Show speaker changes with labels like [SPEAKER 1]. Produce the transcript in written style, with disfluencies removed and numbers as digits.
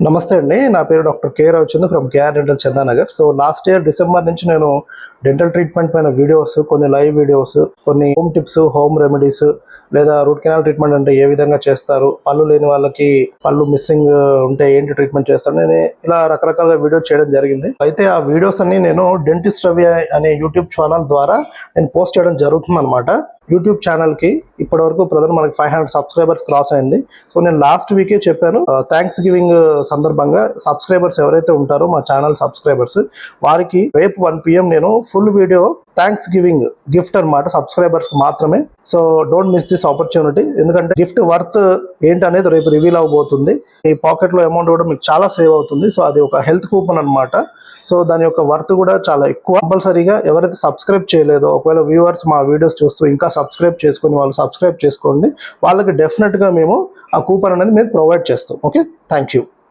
[SPEAKER 1] నమస్తే అండి. నా పేరు doctor K Ravichandra from KR dental Chandanagar. So last year December నుంచి నేను డెంటల్ ట్రీట్మెంట్ పైన వీడియోస్, కొన్ని లైవ్ వీడియోస్, కొన్ని హోమ్ టిప్స్, హోమ్ రెమెడీస్, లేదా రూట్ కెనాల్ ట్రీట్మెంట్ అంటే ఏ విధంగా చేస్తారు, పళ్ళు లేని వాళ్ళకి పళ్ళు మిస్సింగ్ ఉంటే ఏంటి ట్రీట్మెంట్ చేస్తాను, నేను ఇలా రకరకాల వీడియోస్ చేయడం జరిగింది. అయితే ఆ వీడియోస్ అన్ని నేను డెంటిస్ట్ రవి అనే యూట్యూబ్ ఛానల్ ద్వారా నేను పోస్ట్ చేయడం జరుగుతుంది అనమాట. యూట్యూబ్ ఛానల్కి ఇప్పటి వరకు ప్రజెంట్ మనకి 500 సబ్స్క్రైబర్స్ క్రాస్ అయింది. సో నేను లాస్ట్ వీకే చెప్పాను, థ్యాంక్స్ గివింగ్ సందర్భంగా సబ్స్క్రైబర్స్ ఎవరైతే ఉంటారో మా ఛానల్ సబ్స్క్రైబర్స్ వారికి రేపు 1 PM నేను full video thanks giving gift అనమాట, సబ్స్క్రైబర్స్ మాత్రమే. So don't miss this opportunity, ఎందుకంటే గిఫ్ట్ వర్త్ ఏంటనేది రేపు రివీల్ అవబోతుంది. ఈ పాకెట్లో అమౌంట్ కూడా మీకు చాలా సేవ్ అవుతుంది. సో అది ఒక హెల్త్ కూపన్ అనమాట. సో దాని యొక్క వర్త్ కూడా చాలా ఎక్కువ. కంపల్సరీగా ఎవరైతే సబ్స్క్రైబ్ చేయలేదో, ఒకవేళ వ్యూవర్స్ మా వీడియోస్ చూస్తూ ఇంకా సబ్స్క్రైబ్ చేసుకుని వాళ్ళు సబ్స్క్రైబ్ చేసుకోండి, వాళ్ళకి డెఫినెట్గా మేము ఆ కూపన్ అనేది మేము ప్రొవైడ్ చేస్తాం. Okay, thank you.